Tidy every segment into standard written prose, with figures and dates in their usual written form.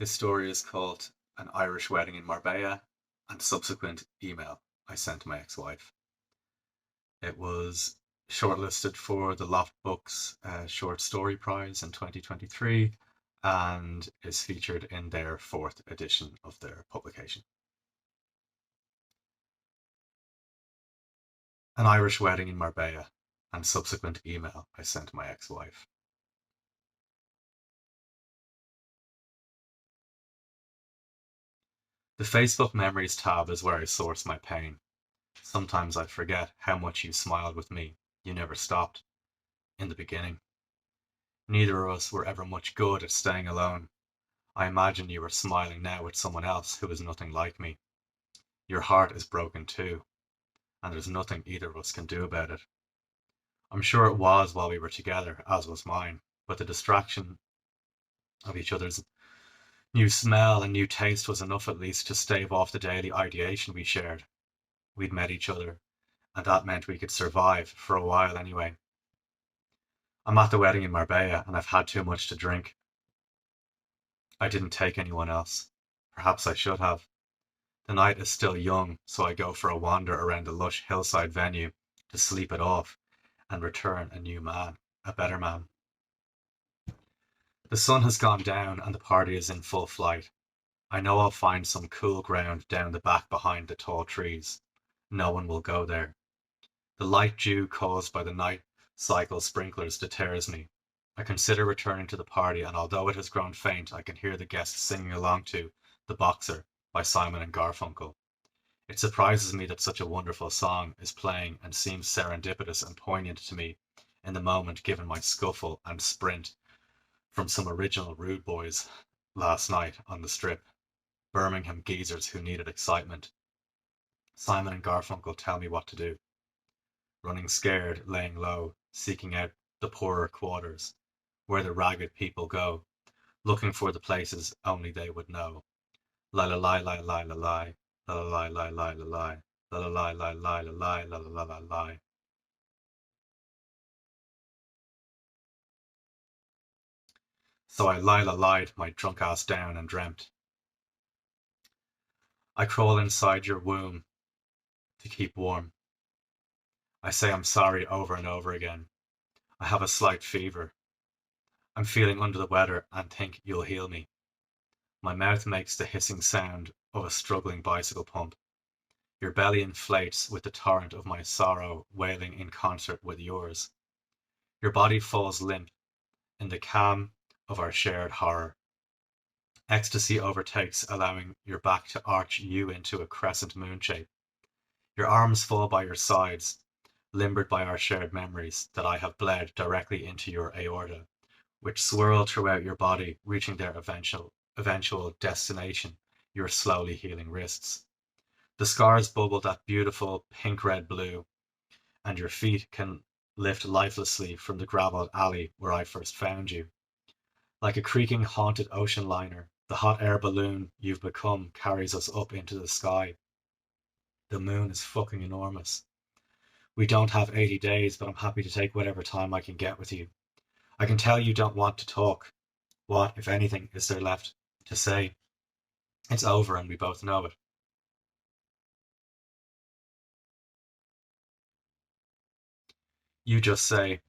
This story is called An Irish Wedding in Marbella and Subsequent Email I Sent My Ex-Wife. It was shortlisted for the Loft Books Short Story Prize in 2023 and is featured in their fourth edition of their publication. An Irish Wedding in Marbella and Subsequent Email I Sent My Ex-Wife. The Facebook Memories tab is where I source my pain. Sometimes I forget how much you smiled with me. You never stopped. In the beginning. Neither of us were ever much good at staying alone. I imagine you are smiling now with someone else who is nothing like me. Your heart is broken too, and there's nothing either of us can do about it. I'm sure it was while we were together, as was mine, but the distraction of each other's new smell and new taste was enough at least to stave off the daily ideation we shared. We'd met each other, and that meant we could survive for a while anyway. I'm at the wedding in Marbella, and I've had too much to drink. I didn't take anyone else. Perhaps I should have. The night is still young, so I go for a wander around the lush hillside venue to sleep it off and return a new man, a better man. The sun has gone down and the party is in full flight. I know I'll find some cool ground down the back behind the tall trees. No one will go there. The light dew caused by the night cycle sprinklers deters me. I consider returning to the party, and although it has grown faint, I can hear the guests singing along to "The Boxer" by Simon and Garfunkel. It surprises me that such a wonderful song is playing and seems serendipitous and poignant to me in the moment, given my scuffle and sprint from some original rude boys last night on the strip, Birmingham geezers who needed excitement. Simon and Garfunkel tell me what to do. Running scared, laying low, seeking out the poorer quarters, where the ragged people go, looking for the places only they would know. La la la la la la la, la la la la la la, la la la la la la la, la la la la. So I lied my drunk ass down and dreamt. I crawl inside your womb to keep warm. I say I'm sorry over and over again. I have a slight fever. I'm feeling under the weather and think you'll heal me. My mouth makes the hissing sound of a struggling bicycle pump. Your belly inflates with the torrent of my sorrow wailing in concert with yours. Your body falls limp in the calm of our shared horror. Ecstasy overtakes, allowing your back to arch you into a crescent moon shape. Your arms fall by your sides, limbered by our shared memories that I have bled directly into your aorta, which swirl throughout your body, reaching their eventual destination, your slowly healing wrists. The scars bubble that beautiful pink-red blue, and your feet can lift lifelessly from the gravelled alley where I first found you. Like a creaking haunted ocean liner, the hot air balloon you've become carries us up into the sky. The moon is fucking enormous. We don't have 80 days, but I'm happy to take whatever time I can get with you. I can tell you don't want to talk. What, if anything, is there left to say? It's over and we both know it. You just say,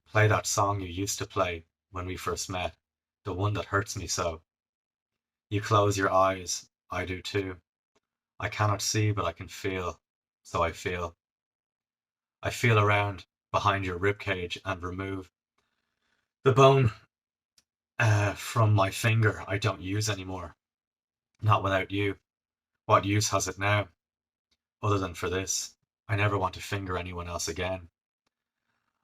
play that song you used to play when we first met, the one that hurts me so. You close your eyes. I do too. I cannot see, but I can feel. So I feel. I feel around behind your ribcage and remove the bone from my finger I don't use anymore. Not without you. What use has it now? Other than for this. I never want to finger anyone else again.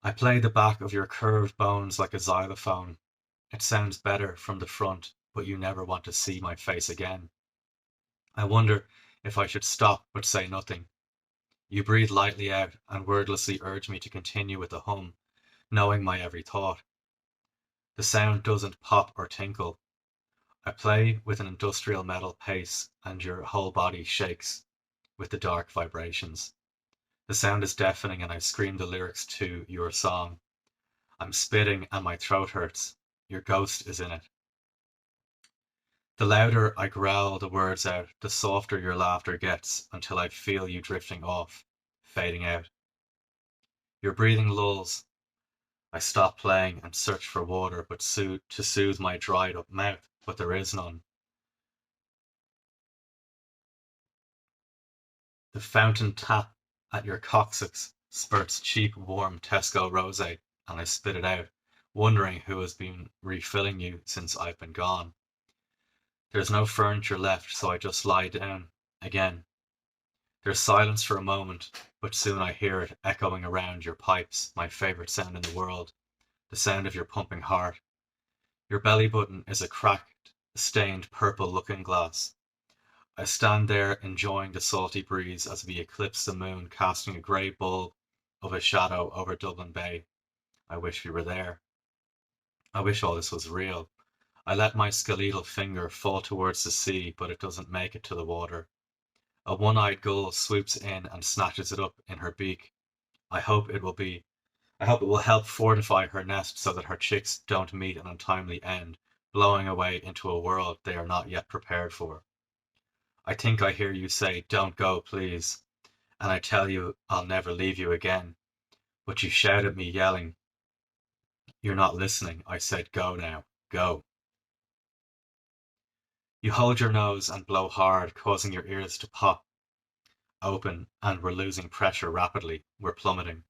I play the back of your curved bones like a xylophone. It sounds better from the front, but you never want to see my face again. I wonder if I should stop but say nothing. You breathe lightly out and wordlessly urge me to continue with the hum, knowing my every thought. The sound doesn't pop or tinkle. I play with an industrial metal pace and your whole body shakes with the dark vibrations. The sound is deafening and I scream the lyrics to your song. I'm spitting and my throat hurts. Your ghost is in it. The louder I growl the words out, the softer your laughter gets until I feel you drifting off, fading out. Your breathing lulls. I stop playing and search for water to soothe my dried up mouth, but there is none. The fountain tap at your coccyx spurts cheap warm Tesco rosé, and I spit it out, wondering who has been refilling you since I've been gone. There's no furniture left, so I just lie down again. There's silence for a moment, but soon I hear it echoing around your pipes, my favourite sound in the world, the sound of your pumping heart. Your belly button is a cracked, stained purple looking glass. I stand there enjoying the salty breeze as we eclipse the moon, casting a grey bulb of a shadow over Dublin Bay. I wish we were there. I wish all this was real. I let my skeletal finger fall towards the sea, but it doesn't make it to the water. A one-eyed gull swoops in and snatches it up in her beak. I hope it will be I hope it will help fortify her nest so that her chicks don't meet an untimely end, blowing away into a world they are not yet prepared for. I think I hear you say, "Don't go, please," and I tell you I'll never leave you again. But you shout at me, yelling, "You're not listening." I said, "Go now, go." You hold your nose and blow hard, causing your ears to pop open, and we're losing pressure rapidly. We're plummeting.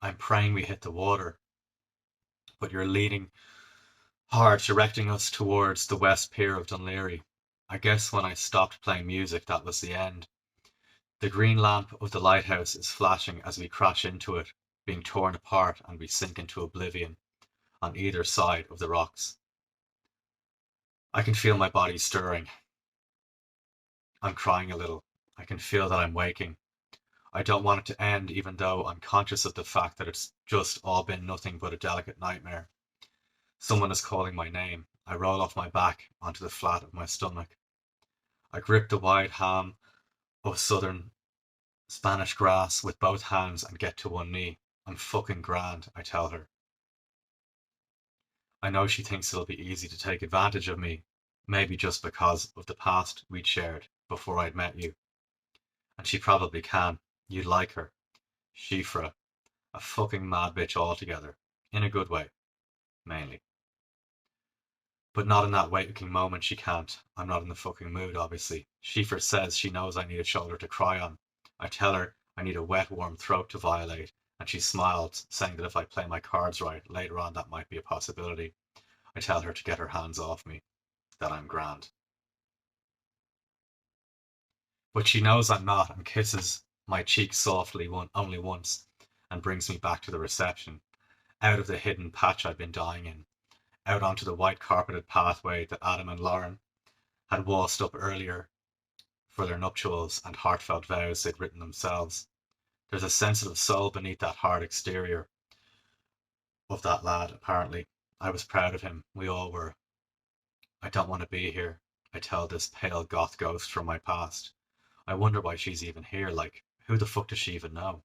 I'm praying we hit the water, but you're leaning hard, directing us towards the west pier of Dunleary. I guess when I stopped playing music, that was the end. The green lamp of the lighthouse is flashing as we crash into it, being torn apart, and we sink into oblivion on either side of the rocks. I can feel my body stirring. I'm crying a little. I can feel that I'm waking. I don't want it to end, even though I'm conscious of the fact that it's just all been nothing but a delicate nightmare. Someone is calling my name. I roll off my back onto the flat of my stomach. I grip the wide ham of southern Spanish grass with both hands and get to one knee. I'm fucking grand, I tell her. I know she thinks it'll be easy to take advantage of me, maybe just because of the past we'd shared before I'd met you. And she probably can. You'd like her. Shifra. A fucking mad bitch altogether. In a good way, mainly. But not in that waking moment she can't. I'm not in the fucking mood, obviously. Shifra says she knows I need a shoulder to cry on. I tell her I need a wet, warm throat to violate, and she smiles, saying that if I play my cards right, later on that might be a possibility. I tell her to get her hands off me, that I'm grand. But she knows I'm not and kisses my cheek softly only once and brings me back to the reception, out of the hidden patch I'd been dying in, out onto the white carpeted pathway that Adam and Lauren had waltzed up earlier for their nuptials and heartfelt vows they'd written themselves. There's a sensitive soul beneath that hard exterior of that lad, apparently. I was proud of him. We all were. I don't want to be here, I tell this pale goth ghost from my past. I wonder why she's even here. Like, who the fuck does she even know?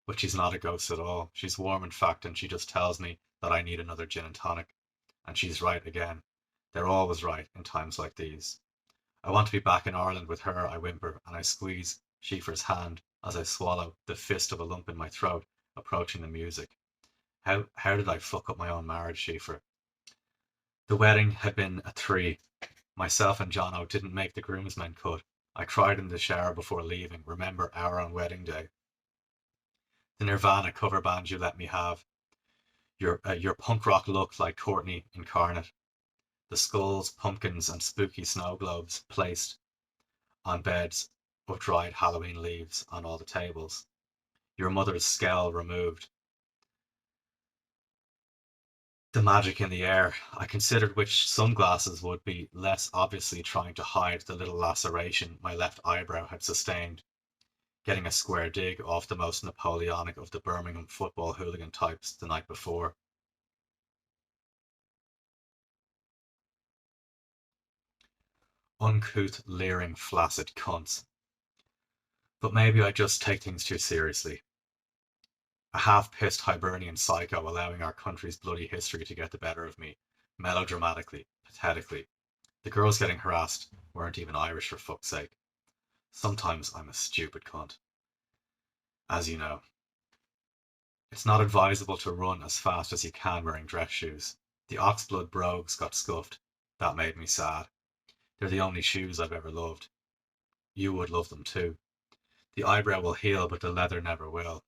But she's not a ghost at all. She's warm, in fact, and she just tells me that I need another gin and tonic. And she's right again. They're always right in times like these. I want to be back in Ireland with her, I whimper, and I squeeze Schiefer's hand as I swallow the fist of a lump in my throat, approaching the music. How did I fuck up my own marriage, Schiefer? The wedding had been a three. Myself and Jono didn't make the groomsmen cut. I cried in the shower before leaving. Remember our own wedding day. The Nirvana cover band you let me have. Your punk rock look like Courtney incarnate. The skulls, pumpkins, and spooky snow globes placed on beds of dried Halloween leaves on all the tables. Your mother's scowl removed. The magic in the air. I considered which sunglasses would be less obviously trying to hide the little laceration my left eyebrow had sustained, getting a square dig off the most Napoleonic of the Birmingham football hooligan types the night before. Uncouth, leering, flaccid cunts. But maybe I just take things too seriously. A half-pissed Hibernian psycho allowing our country's bloody history to get the better of me, melodramatically, pathetically. The girls getting harassed weren't even Irish for fuck's sake. Sometimes I'm a stupid cunt. As you know. It's not advisable to run as fast as you can wearing dress shoes. The oxblood brogues got scuffed. That made me sad. They're the only shoes I've ever loved. You would love them too. The eyebrow will heal, but the leather never will.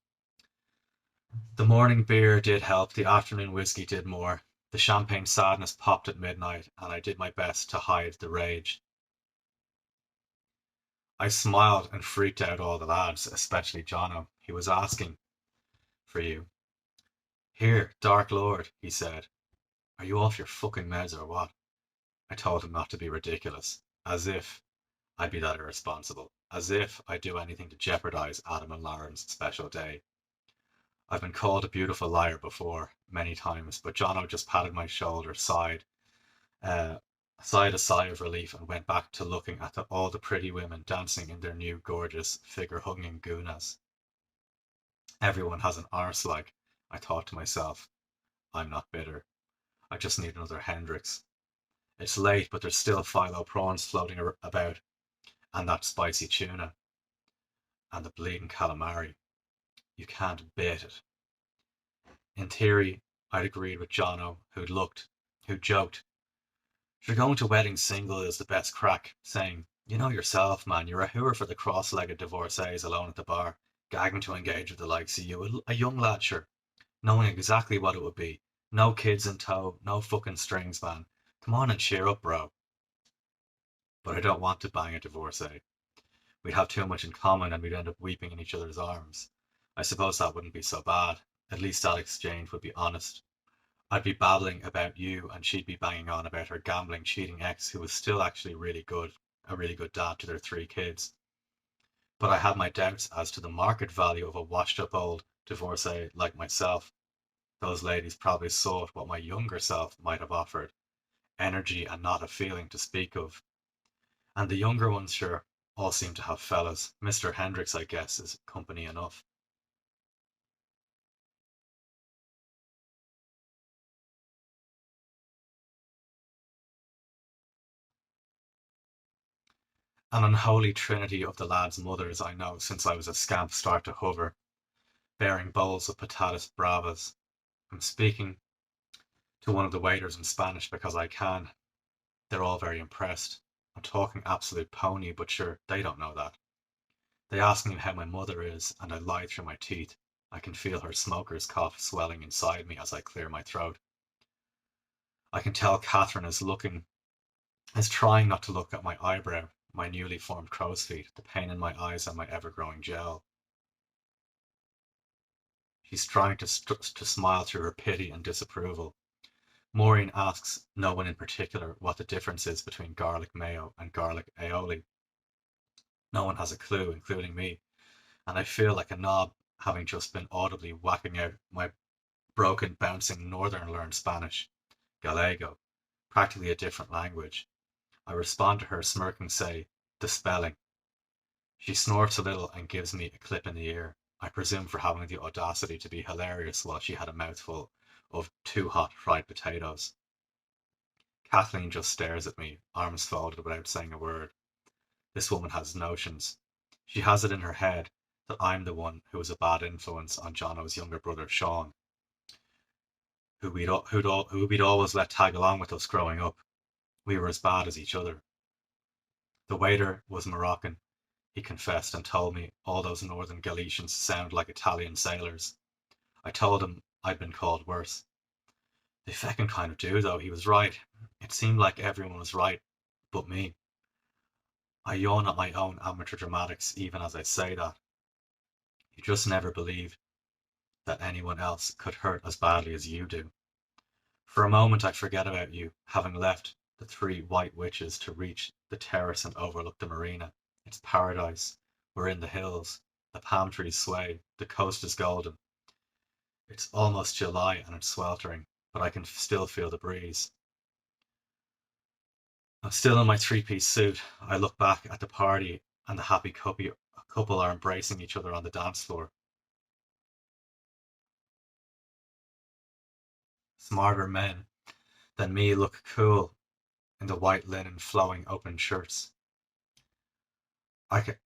The morning beer did help, the afternoon whiskey did more. The champagne sadness popped at midnight, and I did my best to hide the rage. I smiled and freaked out all the lads, especially Jono. He was asking for you. Here, Dark Lord, he said. Are you off your fucking meds or what? I told him not to be ridiculous. As if I'd be that irresponsible. As if I'd do anything to jeopardize Adam and Lauren's special day. I've been called a beautiful liar before, many times, but Jono just patted my shoulder, uh, sighed a sigh of relief, and went back to looking at all the pretty women dancing in their new gorgeous figure-hugging gunas. Everyone has an arse like, I thought to myself. I'm not bitter. I just need another Hendrix. It's late, but there's still phyllo prawns floating about, and that spicy tuna, and the bleeding calamari. You can't beat it. In theory, I'd agreed with Jono, who joked, "You're going to wedding single is the best crack," saying, "You know yourself, man, you're a hooer for the cross-legged divorcees alone at the bar, gagging to engage with the likes of you, a young lad, sure, knowing exactly what it would be. No kids in tow, no fucking strings, man. Come on and cheer up, bro." But I don't want to bang a divorcee. We'd have too much in common and we'd end up weeping in each other's arms. I suppose that wouldn't be so bad. At least that exchange would be honest. I'd be babbling about you and she'd be banging on about her gambling, cheating ex who was still actually a really good dad to their 3 kids. But I had my doubts as to the market value of a washed up old divorcee like myself. Those ladies probably sought what my younger self might have offered, energy and not a feeling to speak of. And the younger ones, sure, all seem to have fellas. Mr. Hendricks, I guess, is company enough. An unholy trinity of the lads' mothers I know since I was a scamp start to hover, bearing bowls of patatas bravas. I'm speaking to one of the waiters in Spanish because I can. They're all very impressed. I'm talking absolute pony, but sure, they don't know that. They ask me how my mother is, and I lie through my teeth. I can feel her smoker's cough swelling inside me as I clear my throat. I can tell Catherine is trying not to look at my eyebrow, my newly formed crow's feet, the pain in my eyes, and my ever-growing jowl. She's trying to smile through her pity and disapproval. Maureen asks no one in particular what the difference is between garlic mayo and garlic aioli. No one has a clue, including me, and I feel like a knob having just been audibly whacking out my broken, bouncing northern learned Spanish, Gallego, practically a different language. I respond to her smirking say, the spelling. She snorts a little and gives me a clip in the ear, I presume for having the audacity to be hilarious while she had a mouthful of too hot fried potatoes. Kathleen just stares at me, arms folded without saying a word. This woman has notions. She has it in her head that I'm the one who was a bad influence on Jono's younger brother Sean, who we'd always let tag along with us growing up. We were as bad as each other. The waiter was Moroccan, he confessed, and told me all those northern Galicians sound like Italian sailors. I told him I'd been called worse. They feckin' kind of do, though. He was right. It seemed like everyone was right, but me. I yawn at my own amateur dramatics even as I say that. You just never believed that anyone else could hurt as badly as you do. For a moment I forget about you, having left the 3 white witches to reach the terrace and overlook the marina. It's paradise. We're in the hills. The palm trees sway. The coast is golden. It's almost July and it's sweltering, but I can still feel the breeze. I'm still in my three-piece suit. I look back at the party and the happy couple are embracing each other on the dance floor. Smarter men than me look cool in the white linen flowing open shirts. I,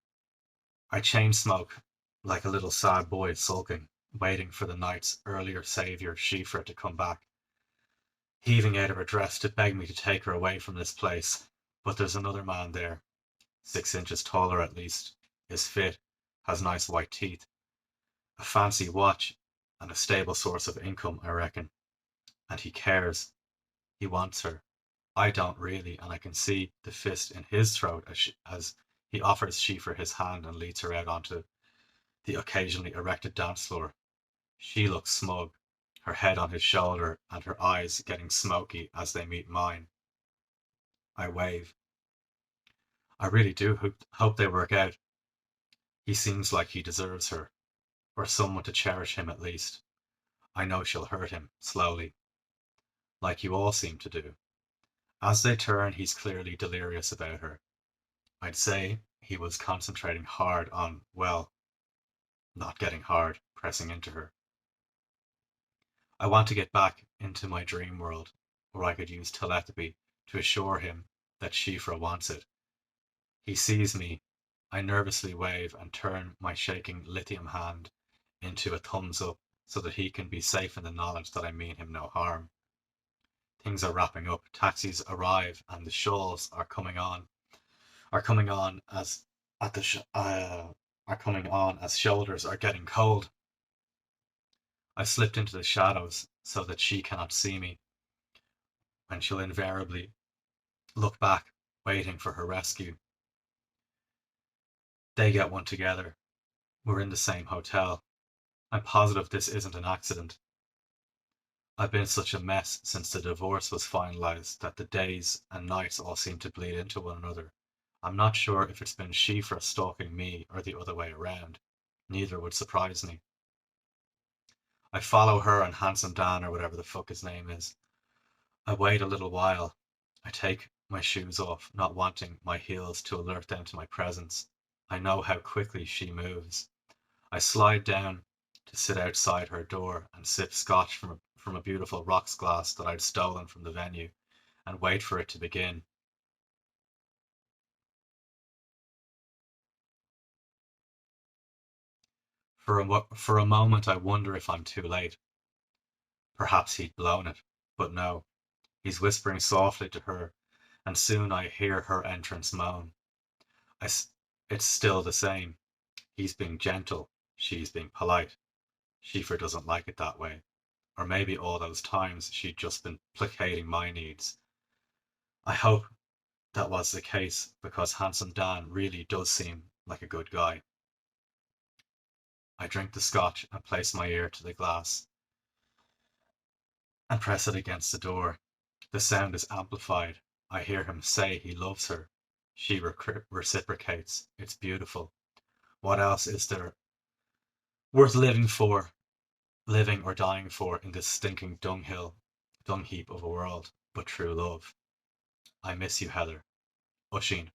I chain smoke like a little sad boy sulking, waiting for the night's earlier saviour Shifra to come back, heaving out of her dress to beg me to take her away from this place. But there's another man there, 6 inches taller at least, is fit, has nice white teeth, a fancy watch, and a stable source of income, I reckon. And he cares. He wants her. I don't really, and I can see the fist in his throat as he offers Shifra his hand and leads her out onto the occasionally erected dance floor. She looks smug, her head on his shoulder and her eyes getting smoky as they meet mine. I wave. I really do hope they work out. He seems like he deserves her, or someone to cherish him at least. I know she'll hurt him, slowly, like you all seem to do. As they turn, he's clearly delirious about her. I'd say he was concentrating hard on, well, not getting hard, pressing into her. I want to get back into my dream world, where I could use telepathy to assure him that Shifra wants it. He sees me. I nervously wave and turn my shaking lithium hand into a thumbs up so that he can be safe in the knowledge that I mean him no harm. Things are wrapping up. Taxis arrive and the shawls are coming on as at the are coming on as shoulders are getting cold. I slipped into the shadows so that she cannot see me, and she'll invariably look back, waiting for her rescue. They get one together. We're in the same hotel. I'm positive this isn't an accident. I've been such a mess since the divorce was finalized that the days and nights all seem to bleed into one another. I'm not sure if it's been Shifra stalking me or the other way around. Neither would surprise me. I follow her and Handsome Dan or whatever the fuck his name is. I wait a little while. I take my shoes off, not wanting my heels to alert them to my presence. I know how quickly she moves. I slide down to sit outside her door and sip scotch from a beautiful rocks glass that I'd stolen from the venue and wait for it to begin. For a moment I wonder if I'm too late. Perhaps he'd blown it. But no, he's whispering softly to her, and soon I hear her entrance moan. It's still the same. He's being gentle, she's being polite. Schiefer doesn't like it that way. Or maybe all those times she'd just been placating my needs. I hope that was the case because Handsome Dan really does seem like a good guy. I drink the scotch and place my ear to the glass and press it against the door. The sound is amplified. I hear him say he loves her. She reciprocates. It's beautiful. What else is there worth living or dying for in this stinking dung heap of a world, but true love? I miss you, Heather. Usheen.